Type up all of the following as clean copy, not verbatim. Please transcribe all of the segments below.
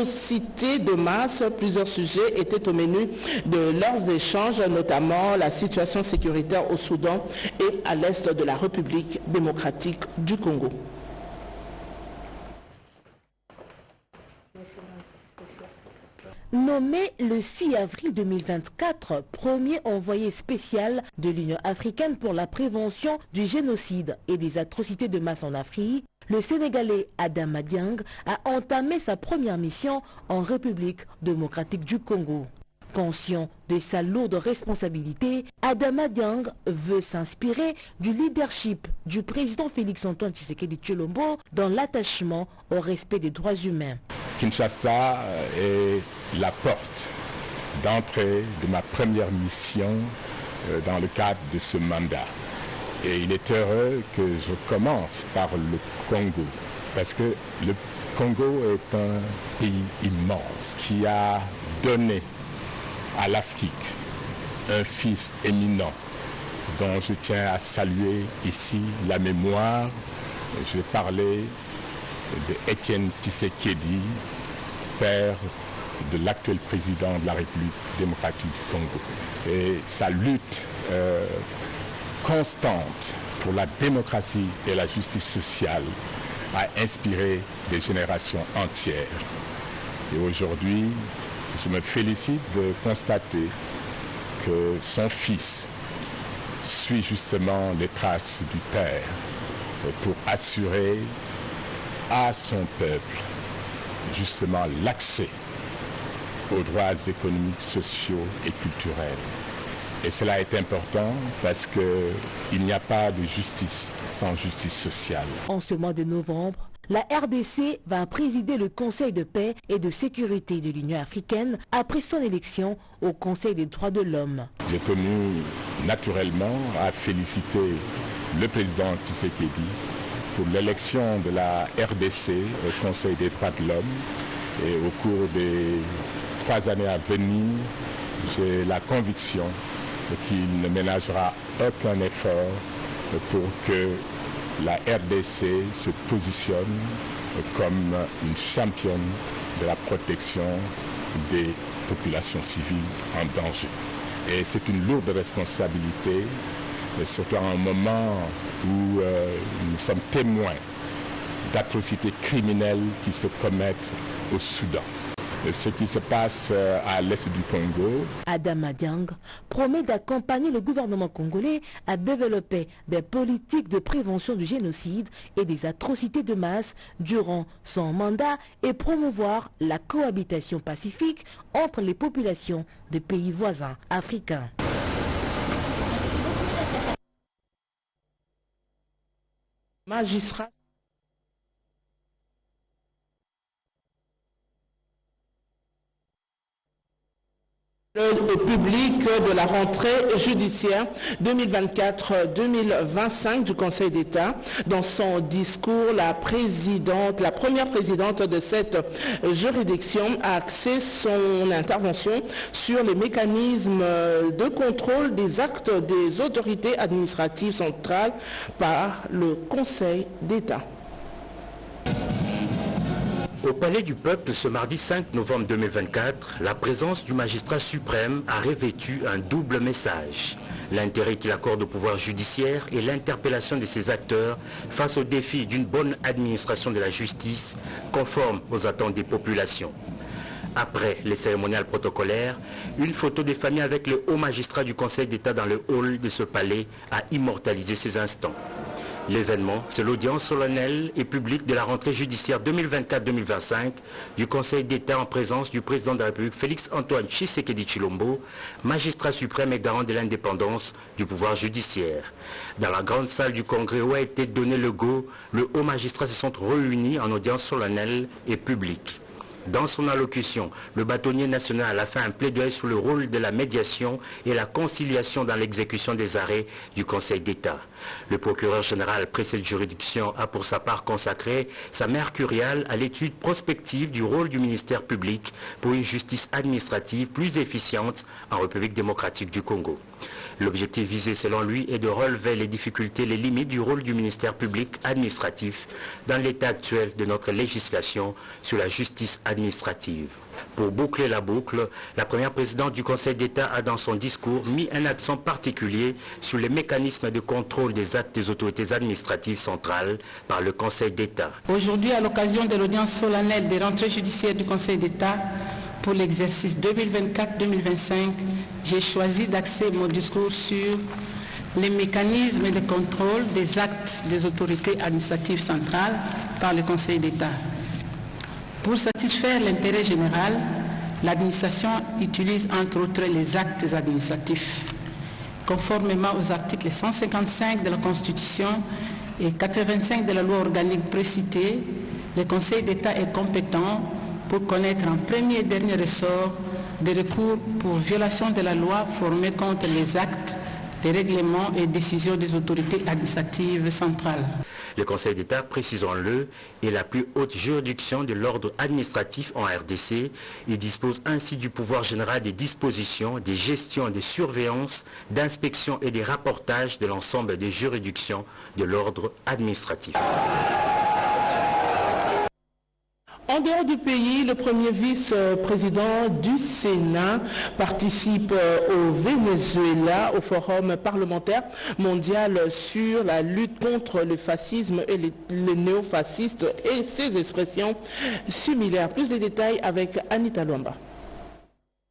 Cité de masse, plusieurs sujets étaient au menu de leurs échanges, notamment la situation sécuritaire au Soudan et à l'est de la République démocratique du Congo. Nommé le 6 avril 2024, premier envoyé spécial de l'Union africaine pour la prévention du génocide et des atrocités de masse en Afrique, le Sénégalais Adama Dieng a entamé sa première mission en République démocratique du Congo. Conscient de sa lourde responsabilité, Adama Dieng veut s'inspirer du leadership du président Félix-Antoine Tshisekedi Tshilombo dans l'attachement au respect des droits humains. Kinshasa est la porte d'entrée de ma première mission dans le cadre de ce mandat. Et il est heureux que je commence par le Congo, parce que le Congo est un pays immense qui a donné à l'Afrique un fils éminent dont je tiens à saluer ici la mémoire. Je vais parler de Étienne Tshisekedi, père de l'actuel président de la République démocratique du Congo. Et sa lutte constante pour la démocratie et la justice sociale a inspiré des générations entières. Et aujourd'hui, je me félicite de constater que son fils suit justement les traces du père pour assurer à son peuple justement l'accès aux droits économiques, sociaux et culturels. Et cela est important parce qu'il n'y a pas de justice sans justice sociale. En ce mois de novembre, la RDC va présider le Conseil de paix et de sécurité de l'Union africaine après son élection au Conseil des droits de l'homme. J'ai tenu naturellement à féliciter le président Tshisekedi pour l'élection de la RDC au Conseil des droits de l'homme. Et au cours des 3 années à venir, j'ai la conviction qu'il ne ménagera aucun effort pour que la RDC se positionne comme une championne de la protection des populations civiles en danger. Et c'est une lourde responsabilité, surtout à un moment où nous sommes témoins d'atrocités criminelles qui se commettent au Soudan. Ce qui se passe à l'est du Congo. Adama Dieng promet d'accompagner le gouvernement congolais à développer des politiques de prévention du génocide et des atrocités de masse durant son mandat et promouvoir la cohabitation pacifique entre les populations des pays voisins africains. Magistrat. Le public de la rentrée judiciaire 2024-2025 du Conseil d'État. Dans son discours, la première présidente de cette juridiction a axé son intervention sur les mécanismes de contrôle des actes des autorités administratives centrales par le Conseil d'État. Au Palais du Peuple, ce mardi 5 novembre 2024, la présence du magistrat suprême a revêtu un double message. L'intérêt qu'il accorde au pouvoir judiciaire et l'interpellation de ses acteurs face au défi d'une bonne administration de la justice conforme aux attentes des populations. Après les cérémoniales protocolaires, une photo des familles avec le haut magistrat du Conseil d'État dans le hall de ce palais a immortalisé ces instants. L'événement, c'est l'audience solennelle et publique de la rentrée judiciaire 2024-2025 du Conseil d'État en présence du président de la République Félix-Antoine Tshisekedi Tshilombo, magistrat suprême et garant de l'indépendance du pouvoir judiciaire. Dans la grande salle du Congrès où a été donné le go, le haut magistrat se sont réunis en audience solennelle et publique. Dans son allocution, le bâtonnier national a fait un plaidoyer sur le rôle de la médiation et la conciliation dans l'exécution des arrêts du Conseil d'État. Le procureur général près cette juridiction a pour sa part consacré sa mercuriale à l'étude prospective du rôle du ministère public pour une justice administrative plus efficiente en République démocratique du Congo. L'objectif visé selon lui est de relever les difficultés et les limites du rôle du ministère public administratif dans l'état actuel de notre législation sur la justice administrative administratives. Pour boucler la boucle, la première présidente du Conseil d'État a dans son discours mis un accent particulier sur les mécanismes de contrôle des actes des autorités administratives centrales par le Conseil d'État. Aujourd'hui, à l'occasion de l'audience solennelle des rentrées judiciaires du Conseil d'État pour l'exercice 2024-2025, j'ai choisi d'axer mon discours sur les mécanismes de contrôle des actes des autorités administratives centrales par le Conseil d'État. Pour satisfaire l'intérêt général, l'administration utilise entre autres les actes administratifs. Conformément aux articles 155 de la Constitution et 85 de la loi organique précitée, le Conseil d'État est compétent pour connaître en premier et dernier ressort des recours pour violation de la loi formés contre les actes, les règlements et décisions des autorités administratives centrales. Le Conseil d'État, précisons-le, est la plus haute juridiction de l'ordre administratif en RDC. Il dispose ainsi du pouvoir général des dispositions, des gestions, des surveillances, d'inspection et des rapportages de l'ensemble des juridictions de l'ordre administratif. En dehors du pays, le premier vice-président du Sénat participe au Venezuela, au Forum parlementaire mondial sur la lutte contre le fascisme et le néofascistes et ses expressions similaires. Plus de détails avec Anita Luamba.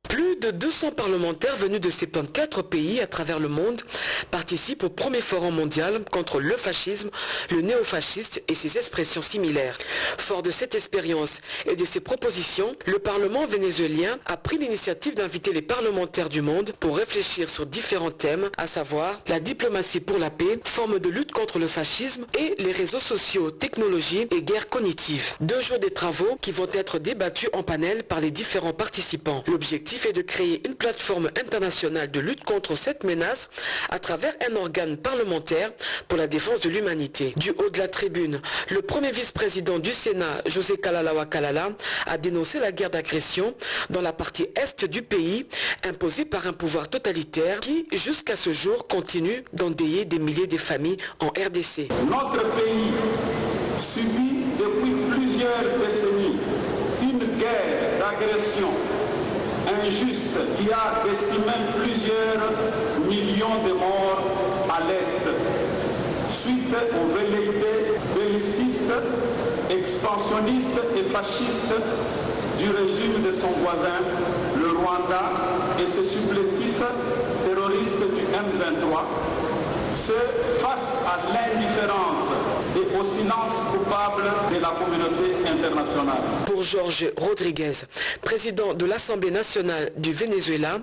Plus de 200 parlementaires venus de 74 pays à travers le monde participent au premier forum mondial contre le fascisme, le néofascisme et ses expressions similaires. Fort de cette expérience et de ses propositions, le Parlement vénézuélien a pris l'initiative d'inviter les parlementaires du monde pour réfléchir sur différents thèmes, à savoir la diplomatie pour la paix, forme de lutte contre le fascisme et les réseaux sociaux, technologies et guerre cognitive. 2 jours de travaux qui vont être débattus en panel par les différents participants. L'objectif est de créer une plateforme internationale de lutte contre cette menace à travers un organe parlementaire pour la défense de l'humanité. Du haut de la tribune, le premier vice-président du Sénat, José Kalalawa Kalala, a dénoncé la guerre d'agression dans la partie est du pays, imposée par un pouvoir totalitaire qui, jusqu'à ce jour, continue d'endeuiller des milliers de familles en RDC. Notre pays subit depuis plusieurs décennies une guerre d'agression injuste qui a décimé plusieurs millions de morts à l'Est, suite aux velléités bellicistes, expansionnistes et fascistes du régime de son voisin, le Rwanda, et ses supplétifs terroristes du M23, ce face à l'indifférence et au silence coupable de la communauté internationale. Pour Jorge Rodriguez, président de l'Assemblée nationale du Venezuela,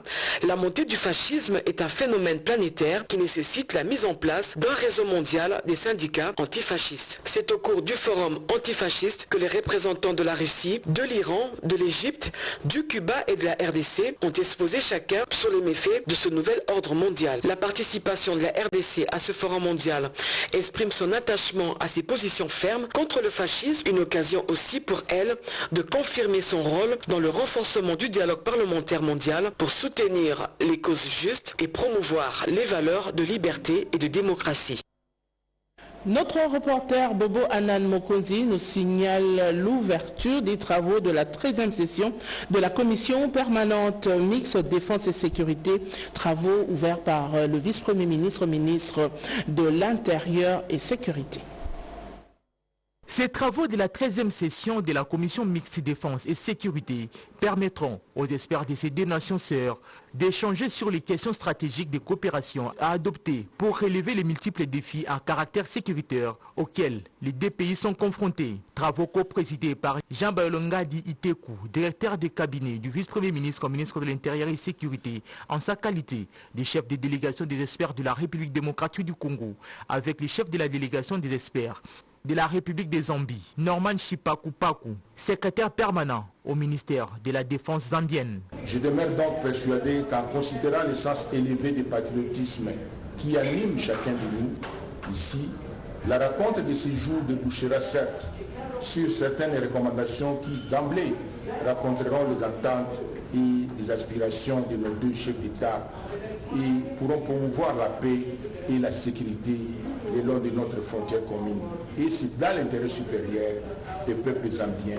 la montée du fascisme est un phénomène planétaire qui nécessite la mise en place d'un réseau mondial des syndicats antifascistes. C'est au cours du forum antifasciste que les représentants de la Russie, de l'Iran, de l'Égypte, du Cuba et de la RDC ont exposé chacun sur les méfaits de ce nouvel ordre mondial. La participation de la RDC à ce forum mondial exprime son attachement à ses positions fermes contre le fascisme, une occasion aussi pour elle de confirmer son rôle dans le renforcement du dialogue parlementaire mondial pour soutenir les causes justes et promouvoir les valeurs de liberté et de démocratie. Notre reporter Bobo Anan Mokonzi nous signale l'ouverture des travaux de la 13e session de la commission permanente mixte défense et sécurité, travaux ouverts par le vice-premier ministre, ministre de l'Intérieur et Sécurité. Ces travaux de la 13e session de la commission mixte défense et sécurité permettront aux experts de ces 2 nations sœurs d'échanger sur les questions stratégiques de coopération à adopter pour relever les multiples défis à caractère sécuritaire auxquels les 2 pays sont confrontés. Travaux co-présidés par Jean Bayolongadi Iteku, directeur de cabinet du vice-premier ministre, ministre de l'Intérieur et Sécurité, en sa qualité de chef de délégation des experts de la République démocratique du Congo, avec le chef de la délégation des experts de la République des Zambie, Norman Chipakupaku, secrétaire permanent au ministère de la Défense zambienne. Je demeure donc persuadé qu'en considérant le sens élevé du patriotisme qui anime chacun de nous, ici, la rencontre de ces jours débouchera certes sur certaines recommandations qui, d'emblée, raconteront les attentes et les aspirations de nos 2 chefs d'État et pourront promouvoir la paix et la sécurité le long de notre frontière commune. Et c'est dans l'intérêt supérieur des peuples zambiens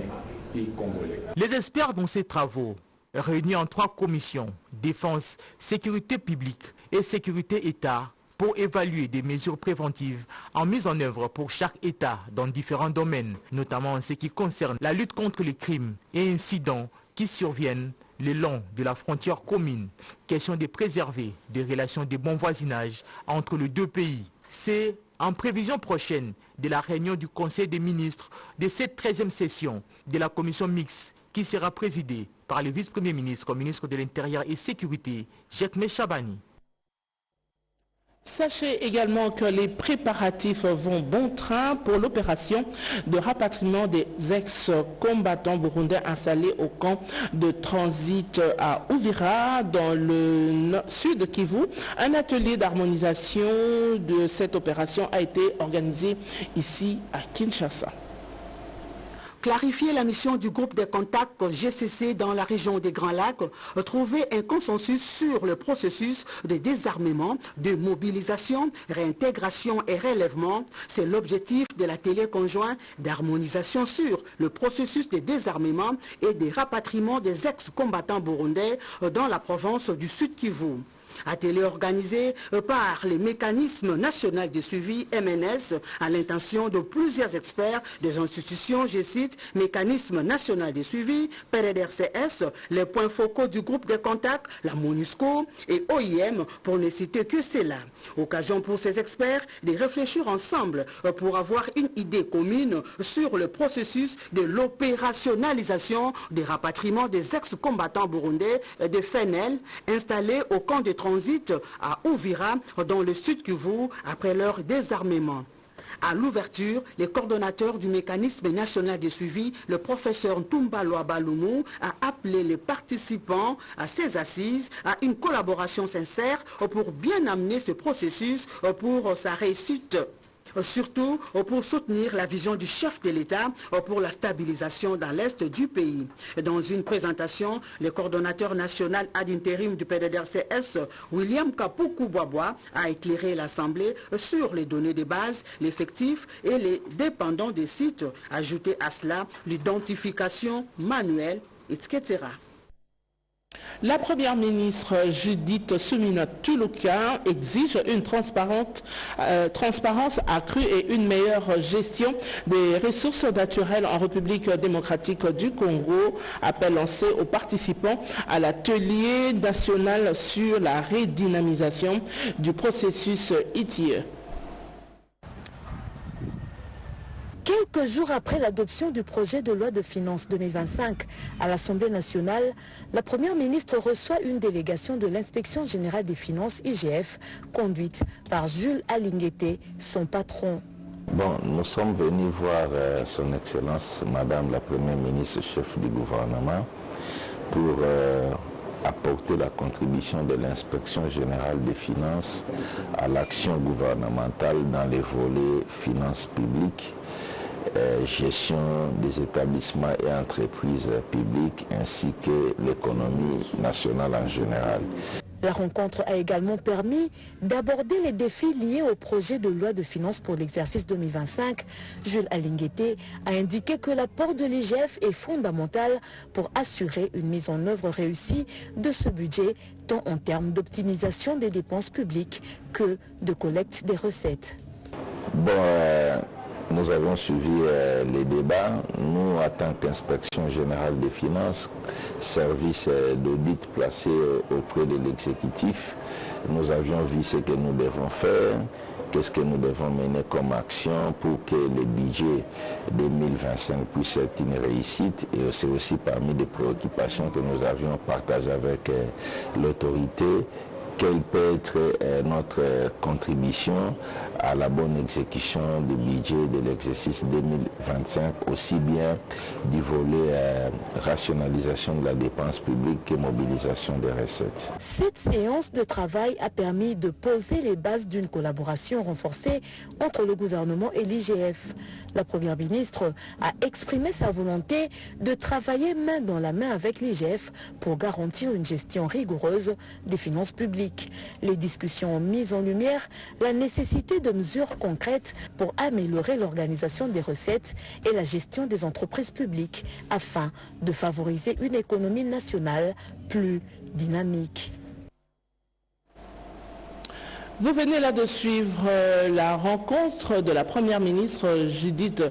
et congolais. Les experts dans ces travaux, réunis en 3 commissions, défense, sécurité publique et sécurité État, pour évaluer des mesures préventives en mise en œuvre pour chaque État dans différents domaines, notamment en ce qui concerne la lutte contre les crimes et incidents qui surviennent le long de la frontière commune. Question de préserver des relations de bon voisinage entre les 2 pays. C'est en prévision prochaine de la réunion du Conseil des ministres de cette 13e session de la commission mixte qui sera présidée par le vice-premier ministre, ministre de l'Intérieur et Sécurité, Jekme Chabani. Sachez également que les préparatifs vont bon train pour l'opération de rapatriement des ex-combattants burundais installés au camp de transit à Uvira dans le sud Kivu. Un atelier d'harmonisation de cette opération a été organisé ici à Kinshasa. Clarifier la mission du groupe de contact GCC dans la région des Grands Lacs, trouver un consensus sur le processus de désarmement, de mobilisation, réintégration et relèvement, c'est l'objectif de l'atelier conjoint d'harmonisation sur le processus de désarmement et de rapatriement des ex-combattants burundais dans la province du Sud Kivu. Atelier organisé par les mécanismes nationaux de suivi MNS à l'intention de plusieurs experts des institutions, je cite, mécanisme national de suivi, PRDRCS, les points focaux du groupe de contact, la MONUSCO et OIM, pour ne citer que cela. Occasion pour ces experts de réfléchir ensemble pour avoir une idée commune sur le processus de l'opérationnalisation des rapatriements des ex-combattants burundais de FNL installés au camp de transit à Uvira dans le sud Kivu après leur désarmement. À l'ouverture, les coordonnateurs du mécanisme national de suivi, le professeur Ntumbaloa Balumu, a appelé les participants à ces assises à une collaboration sincère pour bien amener ce processus pour sa réussite. Surtout pour soutenir la vision du chef de l'État pour la stabilisation dans l'Est du pays. Dans une présentation, le coordonnateur national ad interim du PDDRCS, William Kapuku Boaboa, a éclairé l'Assemblée sur les données de base, l'effectif et les dépendants des sites. Ajouté à cela, l'identification manuelle, etc. La première ministre Judith Suminwa Tuluka exige une transparence accrue et une meilleure gestion des ressources naturelles en République démocratique du Congo. Appel lancé aux participants à l'atelier national sur la redynamisation du processus ITIE. Quelques jours après l'adoption du projet de loi de finances 2025 à l'Assemblée nationale, la Première ministre reçoit une délégation de l'Inspection générale des finances IGF, conduite par Jules Alinguete, son patron. Bon, nous sommes venus voir son Excellence, Madame la Première ministre, chef du gouvernement, pour apporter la contribution de l'Inspection générale des finances à l'action gouvernementale dans les volets finances publiques, gestion des établissements et entreprises publiques ainsi que l'économie nationale en général. La rencontre a également permis d'aborder les défis liés au projet de loi de finances pour l'exercice 2025. Jules Alinguete a indiqué que l'apport de l'IGF est fondamental pour assurer une mise en œuvre réussie de ce budget, tant en termes d'optimisation des dépenses publiques que de collecte des recettes. Nous avons suivi les débats. Nous, en tant qu'Inspection générale des finances, service d'audit placé auprès de l'exécutif, nous avions vu ce que nous devons faire, qu'est-ce que nous devons mener comme action pour que le budget 2025 puisse être une réussite. Et c'est aussi parmi les préoccupations que nous avions partagées avec l'autorité. Quelle peut être notre contribution à la bonne exécution du budget de l'exercice 2025, aussi bien du volet rationalisation de la dépense publique que mobilisation des recettes. Cette séance de travail a permis de poser les bases d'une collaboration renforcée entre le gouvernement et l'IGF. La Première ministre a exprimé sa volonté de travailler main dans la main avec l'IGF pour garantir une gestion rigoureuse des finances publiques. publique. Les discussions ont mis en lumière la nécessité de mesures concrètes pour améliorer l'organisation des recettes et la gestion des entreprises publiques afin de favoriser une économie nationale plus dynamique. Vous venez là de suivre la rencontre de la première ministre Judith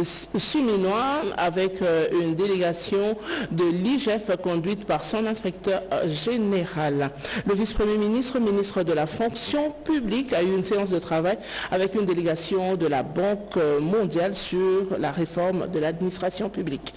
Suminwa avec une délégation de l'IGF conduite par son inspecteur général. Le vice-premier ministre, ministre de la fonction publique, a eu une séance de travail avec une délégation de la Banque mondiale sur la réforme de l'administration publique.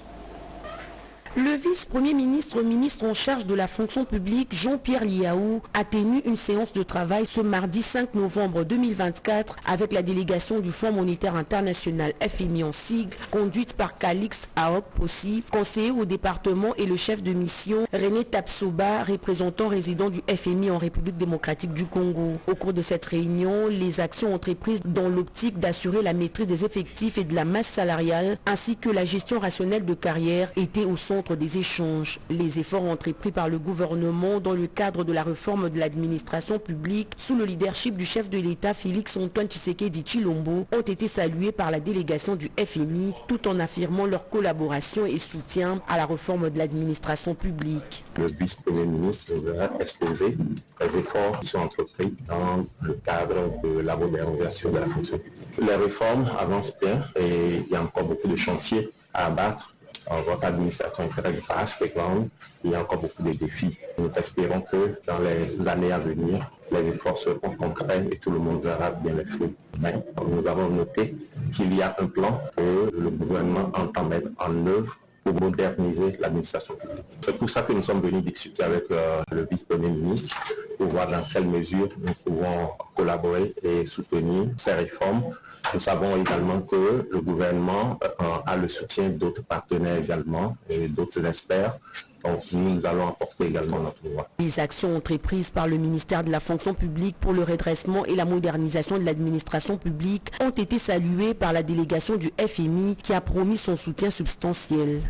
Le vice-premier ministre, ministre en charge de la fonction publique, Jean-Pierre Liaou, a tenu une séance de travail ce mardi 5 novembre 2024 avec la délégation du Fonds monétaire international FMI en sigle, conduite par Calix Aok Possi, conseiller au département, et le chef de mission René Tapsoba, représentant résident du FMI en République démocratique du Congo. Au cours de cette réunion, les actions entreprises dans l'optique d'assurer la maîtrise des effectifs et de la masse salariale, ainsi que la gestion rationnelle de carrière, étaient au centre des échanges. Les efforts entrepris par le gouvernement dans le cadre de la réforme de l'administration publique sous le leadership du chef de l'État Félix Antoine Tshisekedi Tshilombo ont été salués par la délégation du FMI tout en affirmant leur collaboration et soutien à la réforme de l'administration publique. Le vice-premier ministre va exposer les efforts qui sont entrepris dans le cadre de la modernisation de la fonction publique. Les réformes avancent bien et il y a encore beaucoup de chantiers à abattre. Votre administration est très vaste et grande, il y a encore beaucoup de défis. Nous espérons que dans les années à venir, les efforts seront concrets et tout le monde verra bien les fruits. Mais nous avons noté qu'il y a un plan que le gouvernement entend mettre en œuvre pour moderniser l'administration publique. C'est pour ça que nous sommes venus discuter avec le vice-premier ministre pour voir dans quelle mesure nous pouvons collaborer et soutenir ces réformes. Nous savons également que le gouvernement a le soutien d'autres partenaires également et d'autres experts. Donc nous allons apporter également notre voix. Les actions entreprises par le ministère de la fonction publique pour le redressement et la modernisation de l'administration publique ont été saluées par la délégation du FMI qui a promis son soutien substantiel.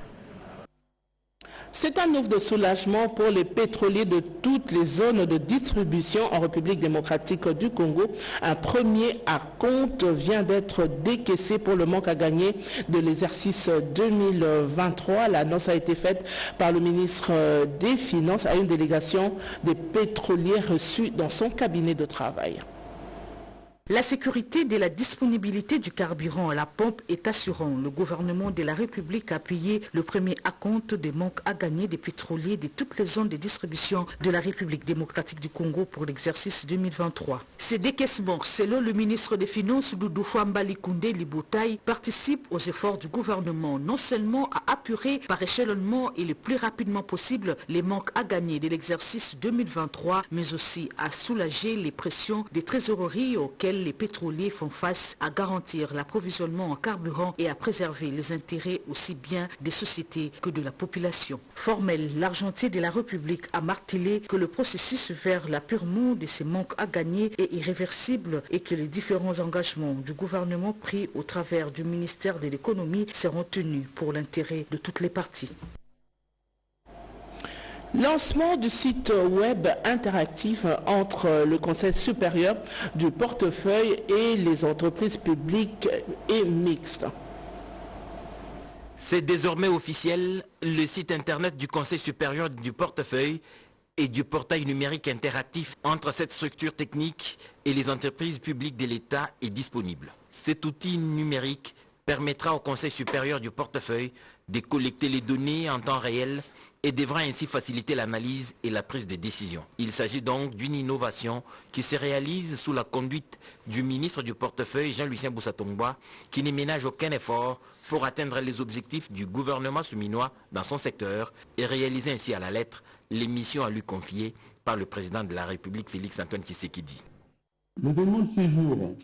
C'est un ouf de soulagement pour les pétroliers de toutes les zones de distribution en République démocratique du Congo. Un premier acompte vient d'être décaissé pour le manque à gagner de l'exercice 2023. L'annonce a été faite par le ministre des Finances à une délégation des pétroliers reçus dans son cabinet de travail. La sécurité de la disponibilité du carburant à la pompe est assurante. Le gouvernement de la République a payé le premier acompte des manques à gagner des pétroliers de toutes les zones de distribution de la République démocratique du Congo pour l'exercice 2023. Ces décaissements, selon le ministre des Finances Doudou Fouambali Koundé Liboutaï, participent aux efforts du gouvernement non seulement à apurer par échelonnement et le plus rapidement possible les manques à gagner de l'exercice 2023, mais aussi à soulager les pressions des trésoreries auxquelles les pétroliers font face, à garantir l'approvisionnement en carburant et à préserver les intérêts aussi bien des sociétés que de la population. Formel, l'argentier de la République a martelé que le processus vers l'apurement de ces manques à gagner est irréversible et que les différents engagements du gouvernement pris au travers du ministère de l'économie seront tenus pour l'intérêt de toutes les parties. Lancement du site web interactif entre le Conseil supérieur du portefeuille et les entreprises publiques et mixtes. C'est désormais officiel, le site internet du Conseil supérieur du portefeuille et du portail numérique interactif entre cette structure technique et les entreprises publiques de l'État est disponible. Cet outil numérique permettra au Conseil supérieur du portefeuille de collecter les données en temps réel et devra ainsi faciliter l'analyse et la prise de décision. Il s'agit donc d'une innovation qui se réalise sous la conduite du ministre du portefeuille Jean-Lucien Boussa-Tongba, qui ne ménage aucun effort pour atteindre les objectifs du gouvernement souminois dans son secteur et réaliser ainsi à la lettre les missions à lui confiées par le président de la République Félix Antoine Tshisekedi. L'événement de ces jours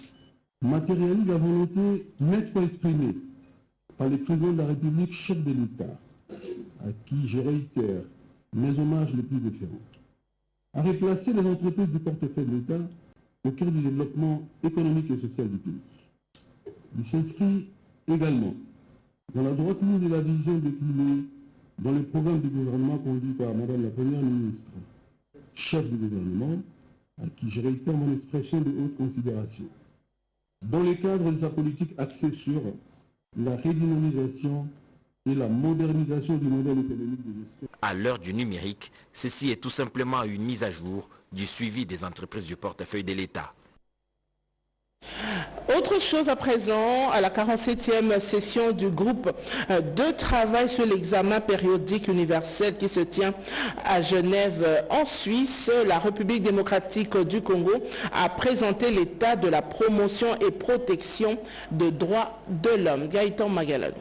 matérialise la volonté nettement exprimée par le président de la République, chef de l'État, à qui je réitère mes hommages les plus déférents, à replacer les entreprises du portefeuille de l'État au cœur du développement économique et social du pays. Il s'inscrit également dans la droite ligne de la vision déclinée dans le programme du gouvernement conduit par Madame la Première ministre, chef du gouvernement, à qui je réitère mon expression de haute considération. Dans le cadre de sa politique axée sur la redynamisation et la modernisation du modèle économique de gestion. À l'heure du numérique, ceci est tout simplement une mise à jour du suivi des entreprises du portefeuille de l'État. Autre chose à présent, à la 47e session du groupe de travail sur l'examen périodique universel qui se tient à Genève en Suisse, la République démocratique du Congo a présenté l'état de la promotion et protection des droits de l'homme. Gaëtan Magalan.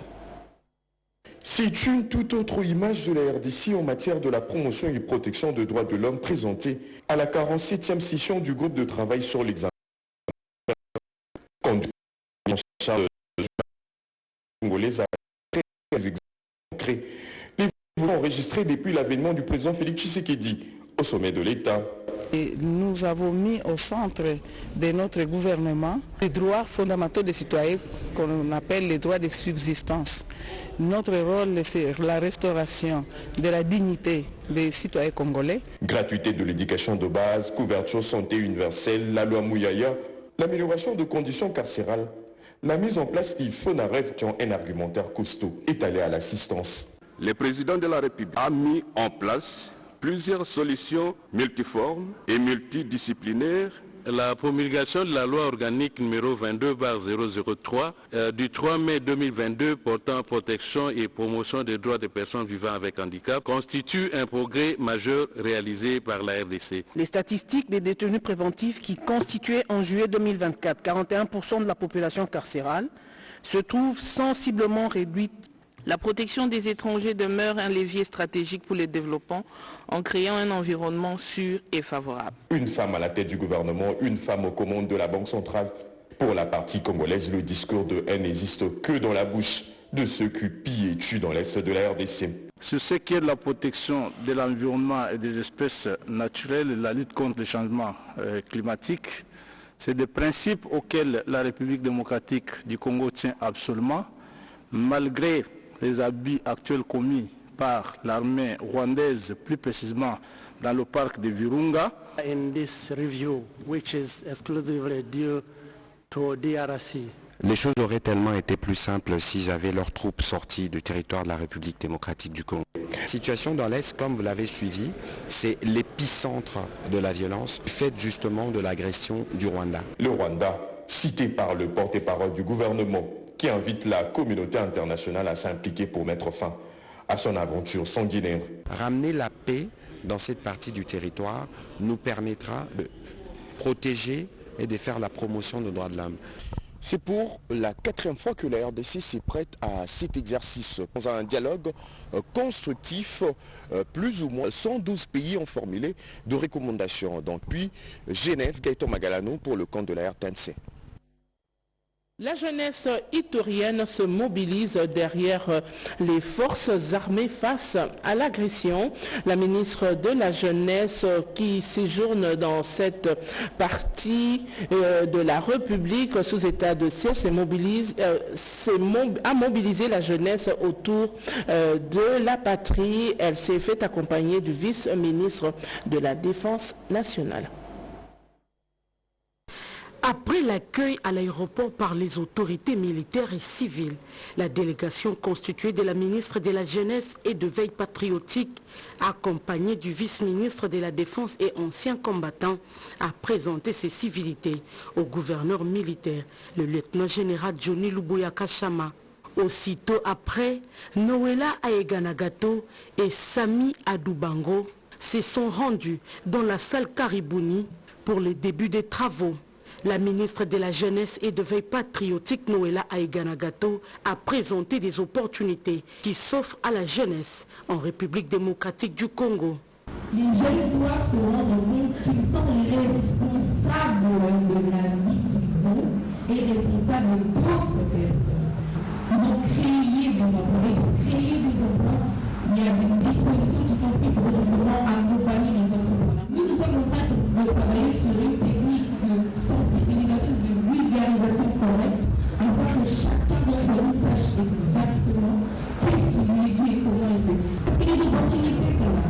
C'est une toute autre image de la RDC en matière de la promotion et protection des droits de l'homme présentée à la 47e session du groupe de travail sur l'examen conduit en charge de congolais à très concret. Les voix enregistrées depuis l'avènement du président Félix Tshisekedi au sommet de l'État. Et nous avons mis au centre de notre gouvernement les droits fondamentaux des citoyens qu'on appelle les droits de subsistance. Notre rôle, c'est la restauration de la dignité des citoyens congolais. Gratuité de l'éducation de base, couverture santé universelle, la loi Mouyaya, l'amélioration de conditions carcérales, la mise en place du FONAREV qui ont un argumentaire costaud étalé à l'assistance. Le président de la République a mis en place plusieurs solutions multiformes et multidisciplinaires. La promulgation de la loi organique numéro 22/003 du 3 mai 2022 portant protection et promotion des droits des personnes vivant avec handicap constitue un progrès majeur réalisé par la RDC. Les statistiques des détenus préventifs qui constituaient en juillet 2024 41% de la population carcérale se trouvent sensiblement réduites. La protection des étrangers demeure un levier stratégique pour le développement en créant un environnement sûr et favorable. Une femme à la tête du gouvernement, une femme aux commandes de la Banque centrale. Pour la partie congolaise, le discours de haine n'existe que dans la bouche de ceux qui pillent et tuent dans l'est de la RDC. Sur ce qui est de la protection de l'environnement et des espèces naturelles, la lutte contre le changement climatique, c'est des principes auxquels la République démocratique du Congo tient absolument, malgré les abus actuels commis par l'armée rwandaise, plus précisément dans le parc de Virunga. In this review, which is exclusively due to DRC. Les choses auraient tellement été plus simples s'ils avaient leurs troupes sorties du territoire de la République démocratique du Congo. La situation dans l'Est, comme vous l'avez suivi, c'est l'épicentre de la violence, faite justement de l'agression du Rwanda. Le Rwanda, cité par le porte-parole du gouvernement, qui invite la communauté internationale à s'impliquer pour mettre fin à son aventure sanguinaire. Ramener la paix dans cette partie du territoire nous permettra de protéger et de faire la promotion des droits de l'homme. C'est pour la 4e fois que la RDC s'est prête à cet exercice. Dans un dialogue constructif, plus ou moins 112 pays ont formulé de recommandations. Donc, puis Genève, Gaëtan Magalano pour le compte de la RTNC. La jeunesse iturienne se mobilise derrière les forces armées face à l'agression. La ministre de la Jeunesse qui séjourne dans cette partie de la République sous état de siège a mobilisé la jeunesse autour de la patrie. Elle s'est fait accompagner du vice-ministre de la Défense nationale. Après l'accueil à l'aéroport par les autorités militaires et civiles, la délégation constituée de la ministre de la Jeunesse et de Veille patriotique, accompagnée du vice-ministre de la Défense et ancien combattant, a présenté ses civilités au gouverneur militaire, le lieutenant-général Johnny Lubuya Kachama. Aussitôt après, Noëlla Aeganagato et Sami Adoubango se sont rendus dans la salle Karibouni pour le début des travaux. La ministre de la Jeunesse et de Veille patriotique, Noëlla Aeganagato, a présenté des opportunités qui s'offrent à la jeunesse en République démocratique du Congo. Les jeunes doivent se rendre compte qu'ils sont responsables de la vie qu'ils ont et responsables d'autres personnes. Donc créer des emplois, il y a des dispositions qui sont prises pour justement accompagner les entrepreneurs. Nous sommes en train de travailler sur une technique de sensibilisation, de vulgarisation correcte, afin que chacun d'entre nous sache exactement qu'est-ce qui lui est dû et comment il se fait. Parce que les opportunités sont là.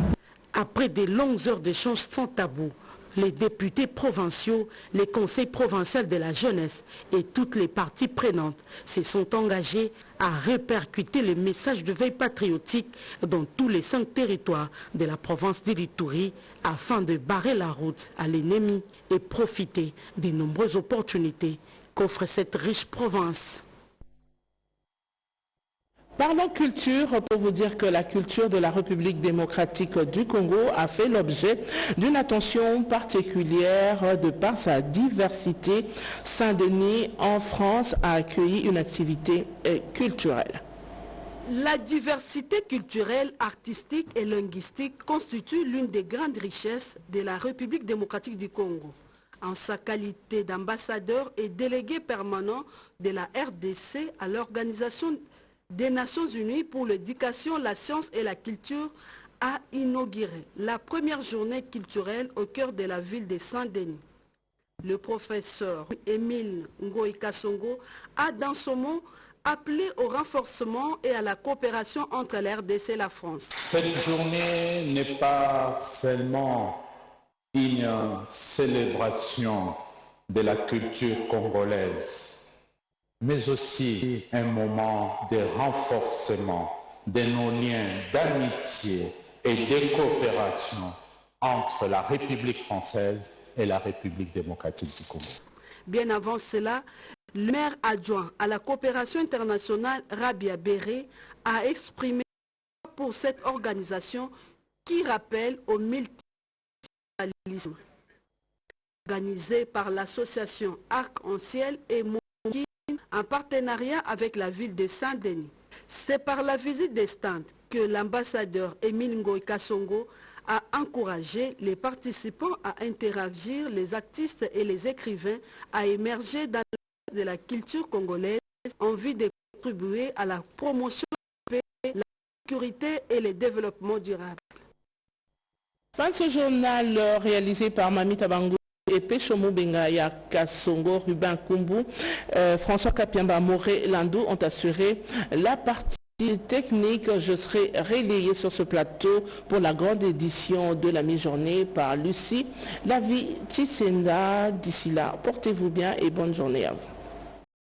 Après des longues heures d'échanges sans tabou, Les députés provinciaux, les conseils provinciaux de la jeunesse et toutes les parties prenantes se sont engagés à répercuter le message de veille patriotique dans tous les 5 territoires de la province de l'Ituri afin de barrer la route à l'ennemi et profiter des nombreuses opportunités qu'offre cette riche province. Parlons culture pour vous dire que la culture de la République démocratique du Congo a fait l'objet d'une attention particulière de par sa diversité. Saint-Denis, en France, a accueilli une activité culturelle. La diversité culturelle, artistique et linguistique constitue l'une des grandes richesses de la République démocratique du Congo. En sa qualité d'ambassadeur et délégué permanent de la RDC à l'Organisation des Nations Unies pour l'éducation, la science et la culture, a inauguré la première journée culturelle au cœur de la ville de Saint-Denis. Le professeur Émile Ngoï Kassongo a dans son mot appelé au renforcement et à la coopération entre la RDC et la France. Cette journée n'est pas seulement une célébration de la culture congolaise, mais aussi un moment de renforcement de nos liens d'amitié et de coopération entre la République française et la République démocratique du Congo. Bien avant cela, le maire adjoint à la coopération internationale, Rabia Béré, a exprimé pour cette organisation qui rappelle au multiculturalisme. Organisée par l'association Arc-en-Ciel et en partenariat avec la ville de Saint-Denis. C'est par la visite des stands que l'ambassadeur Émile Ngoï Kassongo a encouragé les participants à interagir, les artistes et les écrivains à émerger dans de la culture congolaise en vue de contribuer à la promotion de la paix, la sécurité et le développement durable. Fin de ce journal réalisé par Mami Tabango et Péchomo Bengaya Kassongo, Ruben Kumbu, François Kapiamba, Moré Lando ont assuré la partie technique. Je serai relayé sur ce plateau pour la grande édition de la mi-journée par Lucie Lavi Chisenda. D'ici là, portez-vous bien et bonne journée à vous.